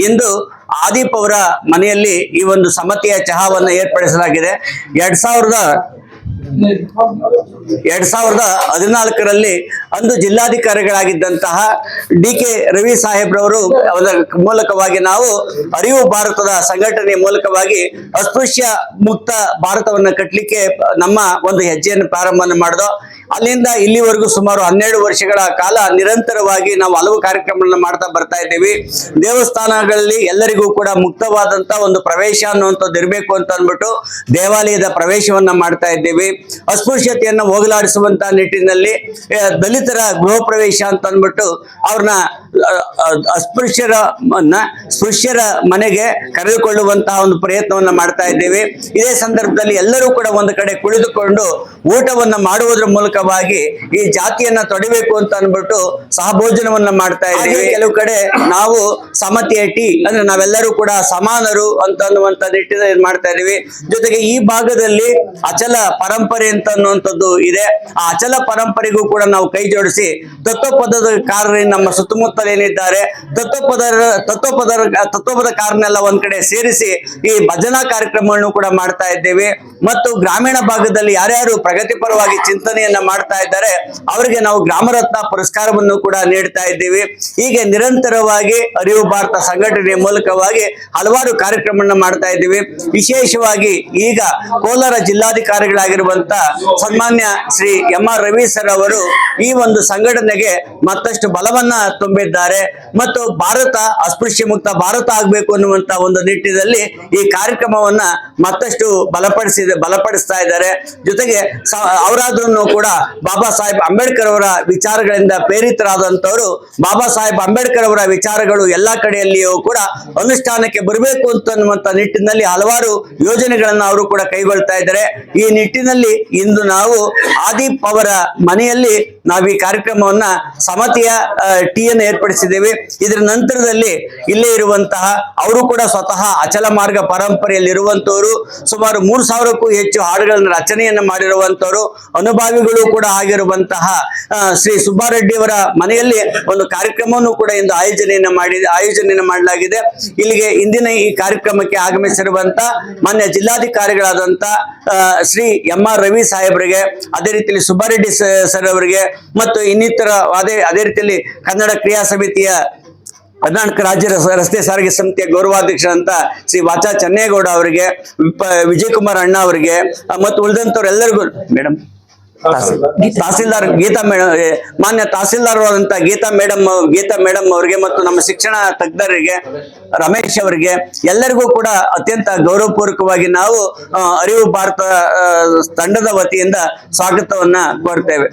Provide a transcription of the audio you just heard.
ಇಂದು ಆದಿಪ್ ಅವರ ಮನೆಯಲ್ಲಿ ಈ ಒಂದು ಸಮತೆಯ ಚಹಾವನ್ನು ಏರ್ಪಡಿಸಲಾಗಿದೆ. 2014ರಲ್ಲಿ ಅಂದು ಜಿಲ್ಲಾಧಿಕಾರಿಗಳಾಗಿದ್ದಂತಹ DK ರವಿ ಸಾಹೇಬ್ರವರು ಮೂಲಕವಾಗಿ ನಾವು ಅರಿವು ಭಾರತದ ಸಂಘಟನೆಯ ಮೂಲಕವಾಗಿ ಅಸ್ಪೃಶ್ಯ ಮುಕ್ತ ಭಾರತವನ್ನು ಕಟ್ಟಲಿಕ್ಕೆ ನಮ್ಮ ಒಂದು ಹೆಜ್ಜೆಯನ್ನು ಪ್ರಾರಂಭ ಮಾಡಿದೋ. ಅಲ್ಲಿಂದ ಇಲ್ಲಿವರೆಗೂ ಸುಮಾರು 12 ವರ್ಷಗಳ ಕಾಲ ನಿರಂತರವಾಗಿ ನಾವು ಹಲವು ಕಾರ್ಯಕ್ರಮಗಳನ್ನ ಮಾಡ್ತಾ ಬರ್ತಾ ಇದ್ದೀವಿ. ದೇವಸ್ಥಾನಗಳಲ್ಲಿ ಎಲ್ಲರಿಗೂ ಕೂಡ ಮುಕ್ತವಾದಂತ ಒಂದು ಪ್ರವೇಶ ಅನ್ನುವಂಥದ್ದು ಇರಬೇಕು ಅಂತ ಅಂದ್ಬಿಟ್ಟು ದೇವಾಲಯದ ಪ್ರವೇಶವನ್ನ ಮಾಡ್ತಾ ಇದ್ದೀವಿ. ಅಸ್ಪೃಶ್ಯತೆಯನ್ನು ಹೋಗಲಾಡಿಸುವಂತ ನಿಟ್ಟಿನಲ್ಲಿ ದಲಿತರ ಗೃಹ ಪ್ರವೇಶ ಅಂತ ಅಂದ್ಬಿಟ್ಟು ಅವ್ರನ್ನ ಸ್ಪೃಶ್ಯರ ಮನೆಗೆ ಕರೆದುಕೊಳ್ಳುವಂತಹ ಒಂದು ಪ್ರಯತ್ನವನ್ನ ಮಾಡ್ತಾ ಇದ್ದೇವೆ. ಇದೇ ಸಂದರ್ಭದಲ್ಲಿ ಎಲ್ಲರೂ ಕೂಡ ಒಂದು ಕಡೆ ಕುಳಿತುಕೊಂಡು ಊಟವನ್ನ ಮಾಡುವುದರ ಮೂಲಕವಾಗಿ ಈ ಜಾತಿಯನ್ನ ತೊಡಿಬೇಕು ಅಂತ ಅಂದ್ಬಿಟ್ಟು ಸಹಭೋಜನವನ್ನ ಮಾಡ್ತಾ ಇದ್ದೀವಿ. ಕೆಲವು ಕಡೆ ನಾವು ಸಮತೆಯ ಟೀ ಅಂದ್ರೆ ನಾವೆಲ್ಲರೂ ಕೂಡ ಸಮಾನರು ಅಂತ ಅನ್ನುವಂತ ನಿಟ್ಟಿನಲ್ಲಿ ಮಾಡ್ತಾ ಇದೀವಿ. ಜೊತೆಗೆ ಈ ಭಾಗದಲ್ಲಿ ಅಚಲ ಪರಂಪರೆ ಅಂತ ಅನ್ನುವಂಥದ್ದು ಇದೆ. ಆ ಅಚಲ ಪರಂಪರೆಗೂ ಕೂಡ ನಾವು ಕೈ ಜೋಡಿಸಿ ತತ್ವಪದದ ಕಾರರಿಂದ ನಮ್ಮ ಸುತ್ತಮುತ್ತಲು ಏನಿದ್ದಾರೆ ತತ್ವಪದ ಕಾರನೆಲ್ಲ ಒಂದ್ ಕಡೆ ಸೇರಿಸಿ ಈ ಭಜನಾ ಕಾರ್ಯಕ್ರಮಗಳನ್ನು ಕೂಡ ಮಾಡ್ತಾ ಇದ್ದೇವೆ. ಮತ್ತು ಗ್ರಾಮೀಣ ಭಾಗದಲ್ಲಿ ಯಾರ್ಯಾರು ಪ್ರಗತಿಪರವಾಗಿ ಚಿಂತನೆಯನ್ನ ಮಾಡ್ತಾ ಇದ್ದಾರೆ ಅವರಿಗೆ ನಾವು ಗ್ರಾಮರತ್ನ ಪುರಸ್ಕಾರವನ್ನು ಕೂಡ ನೀಡ್ತಾ ಇದ್ದೀವಿ. ಹೀಗೆ ನಿರಂತರವಾಗಿ ಅರಿವು ಭಾರತ ಸಂಘಟನೆಯ ಮೂಲಕವಾಗಿ ಹಲವಾರು ಕಾರ್ಯಕ್ರಮವನ್ನು ಮಾಡ್ತಾ ಇದ್ದೀವಿ. ವಿಶೇಷವಾಗಿ ಈಗ ಕೋಲಾರ ಜಿಲ್ಲಾಧಿಕಾರಿಗಳಾಗಿರುವಂತ ಸನ್ಮಾನ್ಯ ಶ್ರೀ MR ರವಿ ಸರ್ ಅವರು ಈ ಒಂದು ಸಂಘಟನೆಗೆ ಮತ್ತಷ್ಟು ಬಲವನ್ನ ತುಂಬಿದ್ದಾರೆ. ಮತ್ತು ಭಾರತ ಅಸ್ಪೃಶ್ಯ ಮುಕ್ತ ಭಾರತ ಆಗ್ಬೇಕು ಅನ್ನುವಂತ ಒಂದು ನಿಟ್ಟಿನಲ್ಲಿ ಈ ಕಾರ್ಯಕ್ರಮವನ್ನ ಮತ್ತಷ್ಟು ಬಲಪಡಿಸ್ತಾ ಇದ್ದಾರೆ. ಜೊತೆಗೆ ಅವರಾದ್ರೂ ಕೂಡ ಬಾಬಾ ಸಾಹೇಬ್ ಅಂಬೇಡ್ಕರ್ ಅವರ ವಿಚಾರಗಳಿಂದ ಪ್ರೇರಿತರಾದಂತವರು ಬಾಬಾ ಸಾಹೇಬ್ ಅಂಬೇಡ್ಕರ್ ಅವರ ವಿಚಾರಗಳು ಎಲ್ಲಾ ಕಡೆಯಲ್ಲಿಯೂ ಕೂಡ ಅನುಷ್ಠಾನಕ್ಕೆ ಬರಬೇಕು ಅಂತನ್ನುವಂತ ನಿಟ್ಟಿನಲ್ಲಿ ಹಲವಾರು ಯೋಜನೆಗಳನ್ನ ಅವರು ಕೂಡ ಕೈಗೊಳ್ತಾ ಇದ್ದಾರೆ. ಈ ನಿಟ್ಟಿನಲ್ಲಿ ಇಂದು ನಾವು ಆದಿಪ್ ಅವರ ಮನೆಯಲ್ಲಿ ನಾವು ಈ ಕಾರ್ಯಕ್ರಮವನ್ನ ಸಮತೆಯ ಟೀಯನ್ನು ಏರ್ಪಡಿಸಿದ್ದೇವೆ. ಇದರ ನಂತರದಲ್ಲಿ ಇಲ್ಲೇ ಇರುವಂತಹ ಅವರು ಕೂಡ ಸ್ವತಃ ಅಚಲ ಮಾರ್ಗ ಪರಂಪರೆಯಲ್ಲಿ ಇರುವಂತವರು, ಸುಮಾರು 3000ಕ್ಕೂ ಹೆಚ್ಚು ಹಾಡುಗಳನ್ನು ರಚನೆಯನ್ನ ಮಾಡಿರುವಂತವರು, ಅನುಭಾವಿಗಳು ಕೂಡ ಆಗಿರುವಂತಹ ಶ್ರೀ ಸುಬ್ಬಾರೆಡ್ಡಿ ಅವರ ಮನೆಯಲ್ಲಿ ಒಂದು ಕಾರ್ಯಕ್ರಮವನ್ನು ಕೂಡ ಇಂದು ಆಯೋಜನೆಯನ್ನು ಮಾಡಲಾಗಿದೆ. ಇಲ್ಲಿಗೆ ಇಂದಿನ ಈ ಕಾರ್ಯಕ್ರಮಕ್ಕೆ ಆಗಮಿಸಿರುವಂತ ಮಾನ್ಯ ಜಿಲ್ಲಾಧಿಕಾರಿಗಳಾದಂತ ಶ್ರೀ MR ರವಿ ಸಾಹೇಬರಿಗೆ, ಅದೇ ರೀತಿಯಲ್ಲಿ ಸುಬ್ಬಾರೆಡ್ಡಿ ಸರ್ ಅವರಿಗೆ ಮತ್ತು ಇನ್ನಿತರ ಅದೇ ರೀತಿಯಲ್ಲಿ ಕನ್ನಡ ಕ್ರಿಯಾ ಸಮಿತಿಯ ಕರ್ನಾಟಕ ರಾಜ್ಯ ರಸ್ತೆ ಸಾರಿಗೆ ಸಮಿತಿಯ ಗೌರವಾಧ್ಯಕ್ಷರಂತ ಶ್ರೀ ವಾಚಾ ಚನ್ನೇಗೌಡ ಅವರಿಗೆ, ವಿಜಯಕುಮಾರ್ ಅಣ್ಣ ಅವರಿಗೆ ಮತ್ತು ಉಳಿದಂತವ್ರೆಲ್ಲರಿಗೂ ಮೇಡಮ್ ತಹಸೀಲ್ದಾರ್ ಗೀತಾ ಮೇಡಮ್, ಮಾನ್ಯ ತಹಸೀಲ್ದಾರ್ ಆದಂತ ಗೀತಾ ಮೇಡಮ್ ಅವರಿಗೆ ಮತ್ತು ನಮ್ಮ ಶಿಕ್ಷಣ ತಜ್ಞರಿಗೆ ರಮೇಶ್ ಅವರಿಗೆ ಎಲ್ಲರಿಗೂ ಕೂಡ ಅತ್ಯಂತ ಗೌರವಪೂರ್ವಕವಾಗಿ ನಾವು ಅರಿವು ಭಾರತ ತಂಡದ ವತಿಯಿಂದ ಸ್ವಾಗತವನ್ನ ಕೋರ್ತೇವೆ.